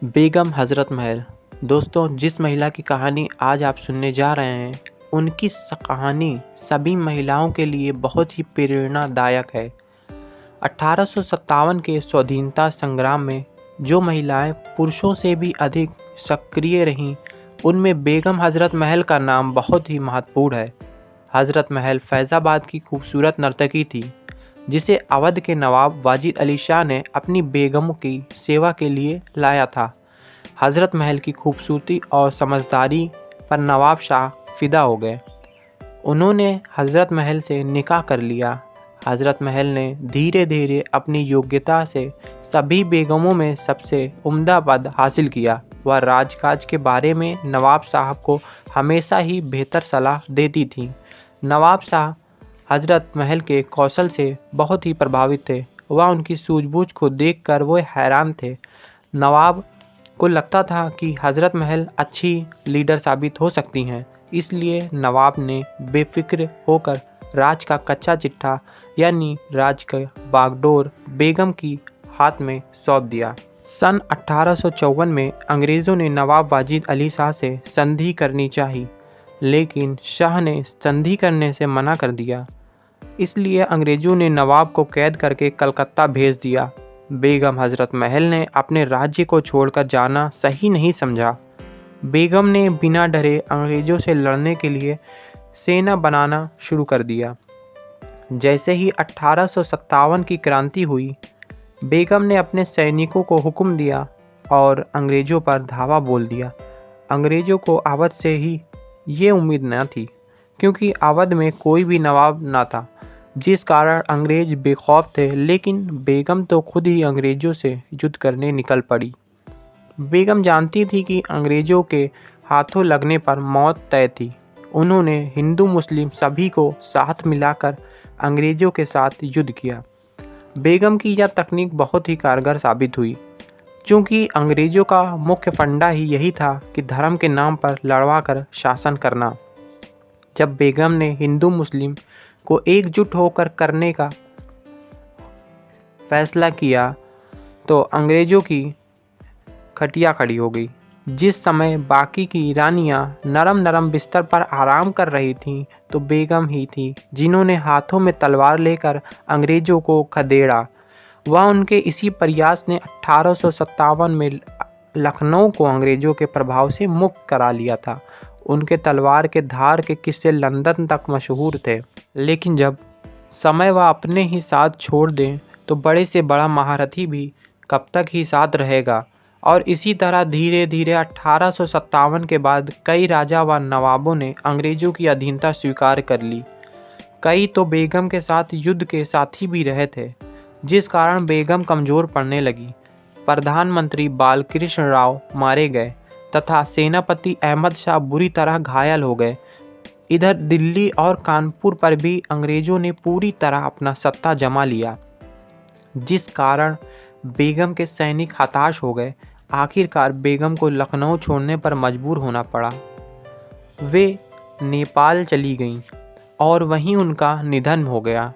बेगम हज़रत महल। दोस्तों, जिस महिला की कहानी आज आप सुनने जा रहे हैं, उनकी कहानी सभी महिलाओं के लिए बहुत ही प्रेरणादायक है। 1857 के स्वाधीनता संग्राम में जो महिलाएं पुरुषों से भी अधिक सक्रिय रहीं, उनमें बेगम हज़रत महल का नाम बहुत ही महत्वपूर्ण है। हज़रत महल फैज़ाबाद की खूबसूरत नर्तकी थी, जिसे अवध के नवाब वाजिद अली शाह ने अपनी बेगमों की सेवा के लिए लाया था। हज़रत महल की खूबसूरती और समझदारी पर नवाब शाह फिदा हो गए। उन्होंने हज़रत महल से निकाह कर लिया। हज़रत महल ने धीरे धीरे अपनी योग्यता से सभी बेगमों में सबसे उम्दा पद हासिल किया। वह राजकाज के बारे में नवाब साहब को हमेशा ही बेहतर सलाह देती थीं। नवाब शाह हज़रत महल के कौशल से बहुत ही प्रभावित थे। वह उनकी सूझबूझ को देखकर वो हैरान थे। नवाब को लगता था कि हज़रत महल अच्छी लीडर साबित हो सकती हैं। इसलिए नवाब ने बेफिक्र होकर राज का कच्चा चिट्ठा यानी राज का बागडोर बेगम की हाथ में सौंप दिया। सन 1854 में अंग्रेज़ों ने नवाब वाजिद अली शाह से संधि करनी चाही, लेकिन शाह ने संधि करने से मना कर दिया। इसलिए अंग्रेज़ों ने नवाब को कैद करके कलकत्ता भेज दिया। बेगम हज़रत महल ने अपने राज्य को छोड़कर जाना सही नहीं समझा। बेगम ने बिना डरे अंग्रेज़ों से लड़ने के लिए सेना बनाना शुरू कर दिया। जैसे ही 1857 की क्रांति हुई, बेगम ने अपने सैनिकों को हुक्म दिया और अंग्रेज़ों पर धावा बोल दिया। अंग्रेज़ों को अवध से ही ये उम्मीद न थी, क्योंकि अवध में कोई भी नवाब न था, जिस कारण अंग्रेज़ बेखौफ थे। लेकिन बेगम तो खुद ही अंग्रेज़ों से युद्ध करने निकल पड़ी। बेगम जानती थी कि अंग्रेज़ों के हाथों लगने पर मौत तय थी। उन्होंने हिंदू मुस्लिम सभी को साथ मिलाकर अंग्रेज़ों के साथ युद्ध किया। बेगम की यह तकनीक बहुत ही कारगर साबित हुई, क्योंकि अंग्रेज़ों का मुख्य फंडा ही यही था कि धर्म के नाम पर लड़वा कर शासन करना। जब बेगम ने हिंदू मुस्लिम को एकजुट होकर करने का फैसला किया, तो अंग्रेज़ों की खटिया खड़ी हो गई। जिस समय बाकी की रानियां नरम नरम बिस्तर पर आराम कर रही थीं, तो बेगम ही थी जिन्होंने हाथों में तलवार लेकर अंग्रेज़ों को खदेड़ा। वह उनके इसी प्रयास ने 1857 में लखनऊ को अंग्रेज़ों के प्रभाव से मुक्त करा लिया था। उनके तलवार के धार के किस्से लंदन तक मशहूर थे। लेकिन जब समय वह अपने ही साथ छोड़ दें, तो बड़े से बड़ा महारथी भी कब तक ही साथ रहेगा। और इसी तरह धीरे धीरे 1857 के बाद कई राजा व नवाबों ने अंग्रेज़ों की अधीनता स्वीकार कर ली। कई तो बेगम के साथ युद्ध के साथी भी रहे थे, जिस कारण बेगम कमज़ोर पड़ने लगी। प्रधानमंत्री बालकृष्ण राव मारे गए तथा सेनापति अहमद शाह बुरी तरह घायल हो गए। इधर दिल्ली और कानपुर पर भी अंग्रेज़ों ने पूरी तरह अपना सत्ता जमा लिया, जिस कारण बेगम के सैनिक हताश हो गए। आखिरकार बेगम को लखनऊ छोड़ने पर मजबूर होना पड़ा। वे नेपाल चली गईं और वहीं उनका निधन हो गया।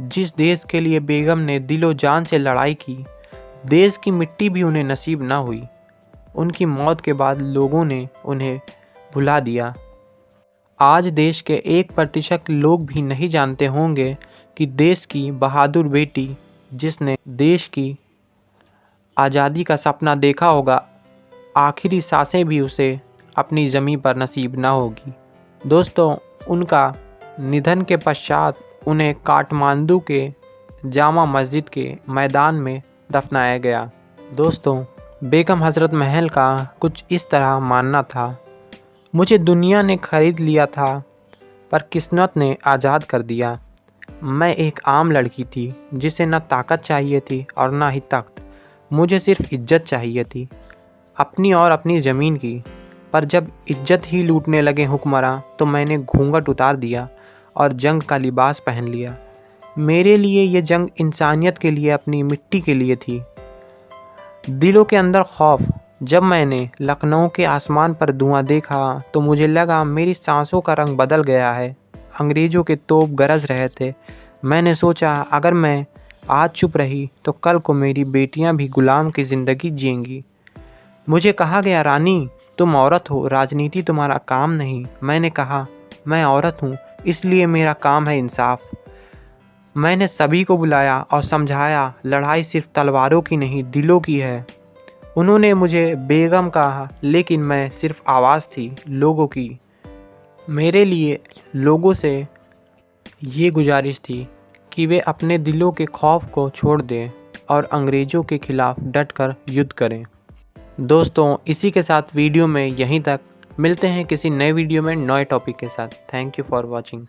जिस देश के लिए बेगम ने दिलो जान से लड़ाई की, देश की मिट्टी भी उन्हें नसीब न हुई। उनकी मौत के बाद लोगों ने उन्हें भुला दिया। आज देश के 1% लोग भी नहीं जानते होंगे कि देश की बहादुर बेटी, जिसने देश की आज़ादी का सपना देखा होगा, आखिरी सांसें भी उसे अपनी ज़मीं पर नसीब ना होगी। दोस्तों, उनका निधन के पश्चात उन्हें काठमांडू के जामा मस्जिद के मैदान में दफनाया गया। दोस्तों, बेगम हज़रत महल का कुछ इस तरह मानना था: मुझे दुनिया ने खरीद लिया था, पर किस्मत ने आज़ाद कर दिया। मैं एक आम लड़की थी, जिसे न ताकत चाहिए थी और न ही तख्त। मुझे सिर्फ इज्जत चाहिए थी, अपनी और अपनी ज़मीन की। पर जब इज्जत ही लूटने लगे हुक्मरां, तो मैंने घूंघट उतार दिया और जंग का लिबास पहन लिया। मेरे लिए ये जंग इंसानियत के लिए, अपनी मिट्टी के लिए थी। दिलों के अंदर खौफ। जब मैंने लखनऊ के आसमान पर धुआं देखा, तो मुझे लगा मेरी सांसों का रंग बदल गया है। अंग्रेज़ों के तोप गरज रहे थे। मैंने सोचा, अगर मैं आज चुप रही, तो कल को मेरी बेटियां भी गुलाम की ज़िंदगी जिएंगी। मुझे कहा गया, रानी तुम औरत हो, राजनीति तुम्हारा काम नहीं। मैंने कहा, मैं औरत हूँ, इसलिए मेरा काम है इंसाफ। मैंने सभी को बुलाया और समझाया, लड़ाई सिर्फ तलवारों की नहीं, दिलों की है। उन्होंने मुझे बेगम कहा, लेकिन मैं सिर्फ आवाज़ थी, लोगों की। मेरे लिए लोगों से ये गुजारिश थी कि वे अपने दिलों के खौफ को छोड़ दें और अंग्रेज़ों के खिलाफ डटकर युद्ध करें। दोस्तों, इसी के साथ वीडियो में यहीं तक। मिलते हैं किसी नए वीडियो में नए टॉपिक के साथ। Thank you for watching.